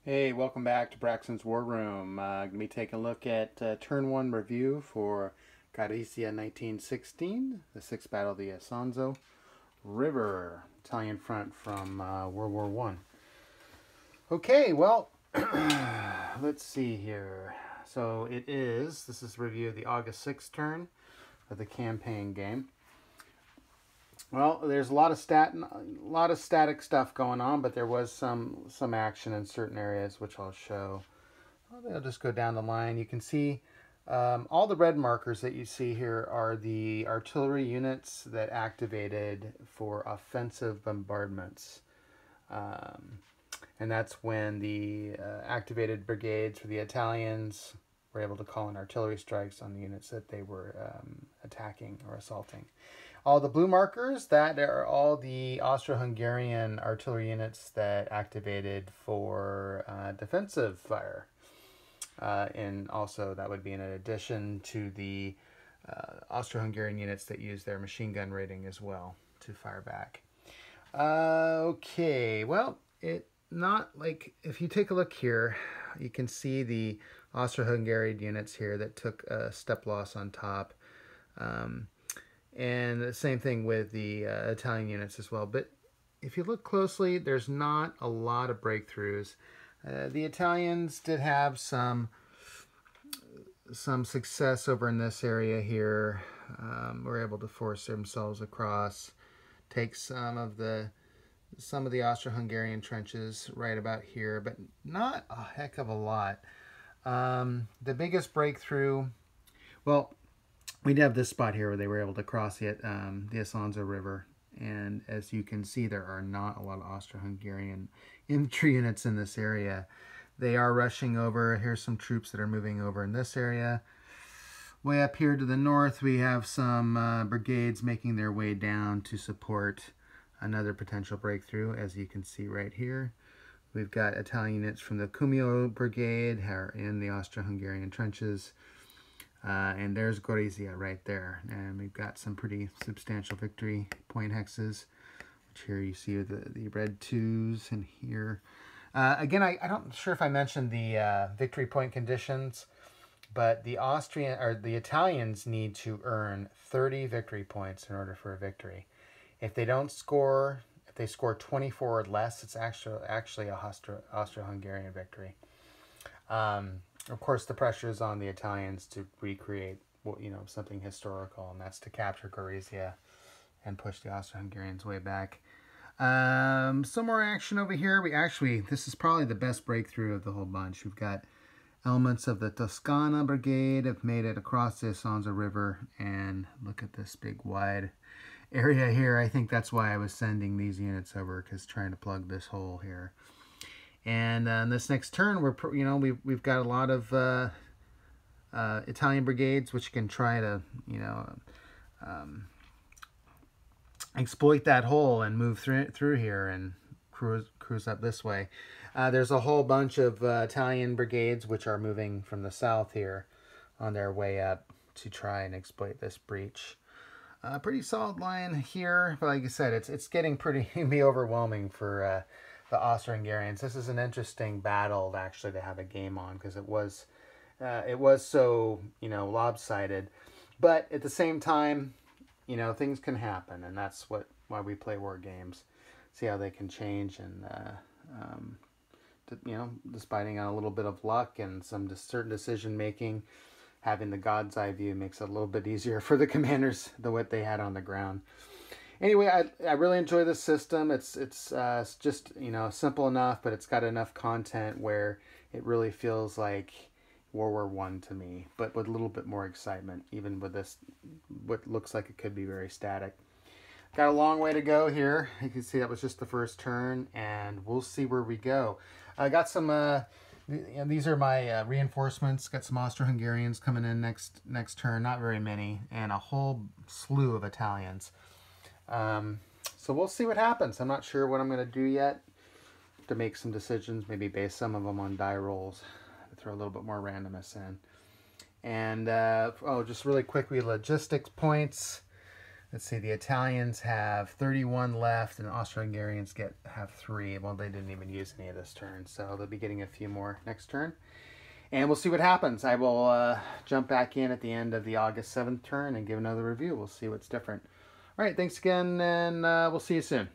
Hey, welcome back to Braxton's War Room. Going to be taking a look at Turn 1 review for Gorizia 1916, the Sixth Battle of the Isonzo River, Italian front from World War One. Okay, well, let's see here. So this is a review of the August 6th turn of the campaign game. Well, there's a lot of static stuff going on, but there was some action in certain areas, which I'll show. I'll just go down the line. You can see all the red markers that you see here are the artillery units that activated for offensive bombardments. And that's when the activated brigades for the Italians were able to call in artillery strikes on the units that they were attacking or assaulting. All the blue markers, that are all the Austro-Hungarian artillery units that activated for defensive fire. And also that would be in addition to the Austro-Hungarian units that use their machine gun rating as well to fire back. Okay, well, if you take a look here, you can see the Austro-Hungarian units here that took a step loss on top. And the same thing with the Italian units as well. But if you look closely, there's not a lot of breakthroughs. The Italians did have some success over in this area here. Were able to force themselves across, take some of the Austro-Hungarian trenches right about here, but not a heck of a lot. The biggest breakthrough, well, we'd have this spot here where they were able to cross the Isonzo River. And as you can see, there are not a lot of Austro-Hungarian infantry units in this area. They are rushing over. Here's some troops that are moving over in this area. Way up here to the north, we have some brigades making their way down to support another potential breakthrough, as you can see right here. We've got Italian units from the Cumio Brigade are in the Austro-Hungarian trenches. And there's Gorizia right there. And we've got some pretty substantial victory point hexes, which here you see the red 2s and here. Again, I'm not sure if I mentioned the victory point conditions, but the Italians need to earn 30 victory points in order for a victory. If they score 24 or less, it's actually a Austro-Hungarian victory. Of course, the pressure is on the Italians to recreate, something historical, and that's to capture Gorizia and push the Austro-Hungarians way back. Some more action over here. This is probably the best breakthrough of the whole bunch. We've got elements of the Toscana Brigade have made it across the Isonzo River, and look at this big wide area here. I think that's why I was sending these units over, because trying to plug this hole here. And this next turn, we've got a lot of Italian brigades, which can try to exploit that hole and move through here and cruise up this way. There's a whole bunch of Italian brigades which are moving from the south here on their way up to try and exploit this breach. Pretty solid line here, but like I said, it's getting pretty overwhelming for the Austro-Hungarians. This is an interesting battle actually to have a game on, because it was so lopsided, but at the same time, things can happen, and that's why we play war games. See how they can change, and despite on a little bit of luck and some certain decision making, having the God's eye view makes it a little bit easier for the commanders than what they had on the ground. Anyway, I really enjoy this system. It's just simple enough, but it's got enough content where it really feels like World War One to me, but with a little bit more excitement, even with this what looks like it could be very static. Got a long way to go here. You can see that was just the first turn, and we'll see where we go. I got some. These are my reinforcements. Got some Austro-Hungarians coming in next turn. Not very many, and a whole slew of Italians. So we'll see what happens. I'm not sure what I'm going to do yet to make some decisions, maybe base some of them on die rolls to throw a little bit more randomness in. And just really quickly, logistics points. Let's see, the Italians have 31 left, and Austro-Hungarians have 3. Well, they didn't even use any of this turn, so they'll be getting a few more next turn. And we'll see what happens. I will jump back in at the end of the August 7th turn and give another review. We'll see what's different. All right, thanks again, and we'll see you soon.